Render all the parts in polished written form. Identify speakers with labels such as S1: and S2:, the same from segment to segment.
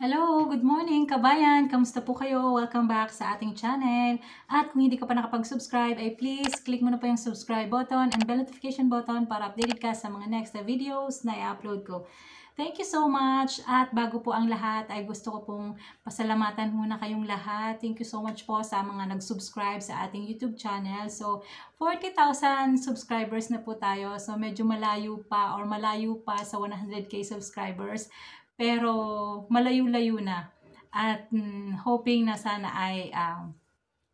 S1: Hello, good morning kabayan! Kamusta po kayo? Welcome back sa ating channel. At kung hindi ka pa nakapag-subscribe, ay please click mo na po yung subscribe button and bell notification button para updated ka sa mga next na videos na i-upload ko. Thank you so much! At bago po ang lahat, ay gusto ko pong pasalamatan muna kayong lahat. Thank you so much po sa mga nag-subscribe sa ating YouTube channel. So, 40,000 subscribers na po tayo. So, medyo malayo pa sa 100k subscribers. Pero malayo-layo na at hoping na sana ay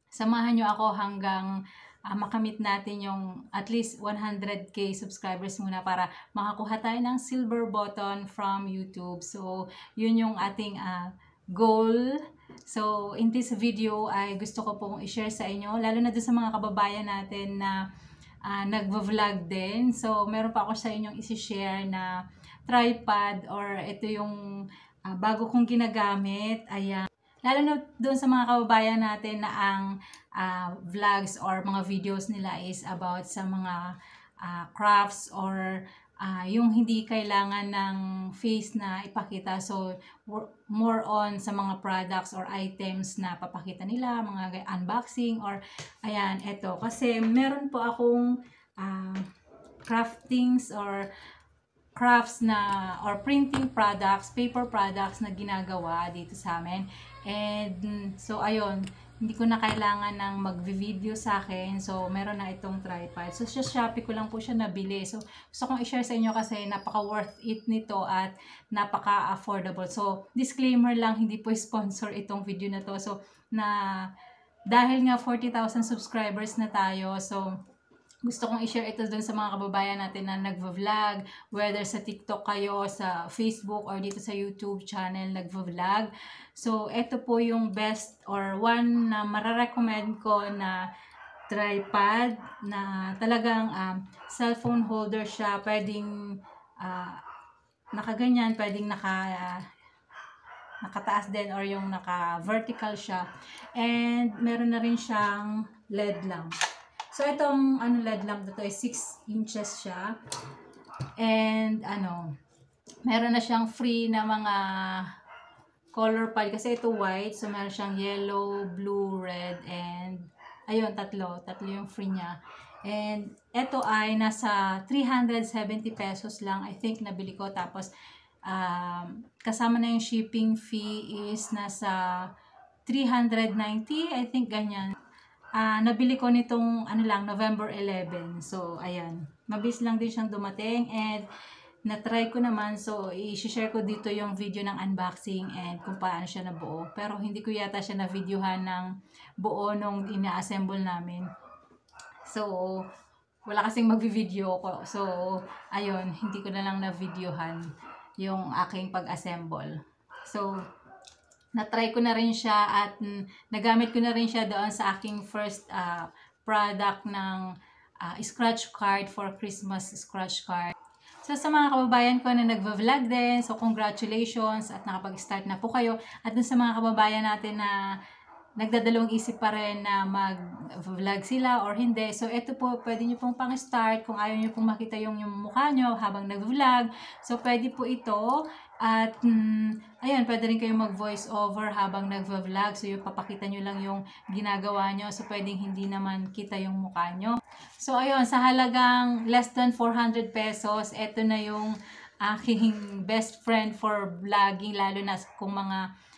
S1: samahan nyo ako hanggang makamit natin yung at least 100k subscribers muna para makakuha tayo ng silver button from YouTube. So, yun yung ating goal. So, in this video ay gusto ko pong i-share sa inyo, lalo na doon sa mga kababayan natin na nagvo-vlog din. So, meron pa ako sa inyong isi-share na tripod or ito yung bago kong ginagamit. Ayan. Lalo na doon sa mga kababayan natin na ang vlogs or mga videos nila is about sa mga crafts or yung hindi kailangan ng face na ipakita. So, more on sa mga products or items na papakita nila, mga unboxing or ayan, eto. Kasi meron po akong craftings or crafts na or printing products, paper products na ginagawa dito sa amin. And so ayun, hindi ko na kailangan ng mag-video sa akin. So meron na itong tripod. So sa Shopee ko lang po siya nabili. So gusto kong i-share sa inyo kasi napaka worth it nito at napaka affordable. So disclaimer lang, hindi po sponsor itong video na to. So dahil nga 40,000 subscribers na tayo, so gusto kong i-share ito dun sa mga kababayan natin na nagvo-vlog, whether sa TikTok kayo, sa Facebook, or dito sa YouTube channel nagvo-vlog. So, ito po yung best or one na mararecommend ko na tripod na talagang cellphone holder siya. Pwedeng nakaganyan, pwedeng nakataas din or yung naka-vertical siya. And meron na rin siyang LED lamp. So, itong LED lamp na to ay 6 inches siya. And, meron na siyang free na mga color pad. Kasi ito white. So, meron siyang yellow, blue, red, and, ayun, tatlo. Tatlo yung free niya. And, ito ay nasa 370 pesos lang. I think, nabili ko. Tapos, kasama na yung shipping fee is nasa 390. I think, ganyan. Nabili ko nitong November 11. So, ayan. Mabilis lang din siyang dumating and na-try ko naman. So, i-share ko dito yung video ng unboxing and kung paano siya nabuo. Pero hindi ko yata siya na-videohan ng buo nung ina-assemble namin. So, wala kasing mag-video ko. So, ayun. Hindi ko na lang na-videohan yung aking pag-assemble. So, na-try ko na rin siya at nagamit ko na rin siya doon sa aking first product ng scratch card for Christmas scratch card. So sa mga kababayan ko na nagvo-vlog din, so congratulations at nakapag-start na po kayo. At dun sa mga kababayan natin na nagdadalawang isip pa rin na mag-vlog sila or hindi. So, ito po, pwede nyo pong pang-start kung ayaw nyo pong makita yung mukha nyo habang nag-vlog. So, pwede po ito. At, ayun, pwede rin kayong mag-voice over habang nag-vlog. So, yung papakita nyo lang yung ginagawa nyo. So, pwedeng hindi naman kita yung mukha nyo. So, ayun, sa halagang less than 400 pesos, ito na yung aking best friend for vlogging, lalo na kung mga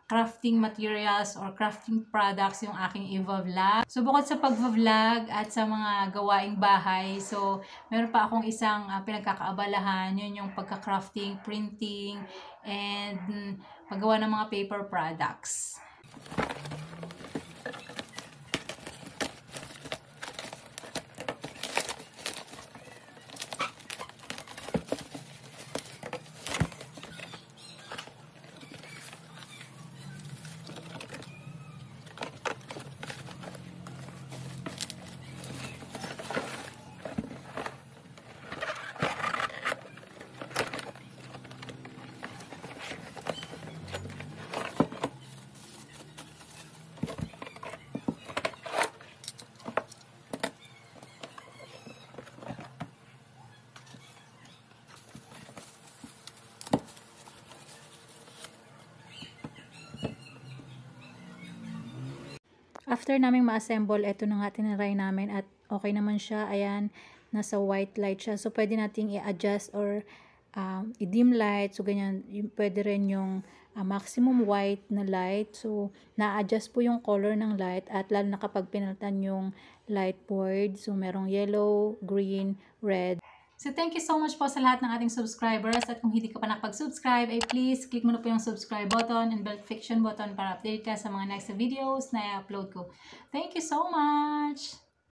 S1: crafting materials or crafting products yung aking i-vlog. So, bukod sa pag-vlog at sa mga gawaing bahay, so, meron pa akong isang pinagkakaabalahan, yun yung pagka-crafting, printing, and paggawa ng mga paper products. after naming ma-assemble, eto na nga tinry namin at okay naman siya. Ayan, nasa white light siya. So, pwede nating i-adjust or i-dim light. So, ganyan. Pwede rin yung maximum white na light. So, na-adjust po yung color ng light at lalo na kapag pinalitan yung light board. So, merong yellow, green, red. So, thank you so much po sa lahat ng ating subscribers. At kung hindi ka pa nakapag-subscribe, ay please click mo na po yung subscribe button and notification button para update ka sa mga next videos na i-upload ko. Thank you so much!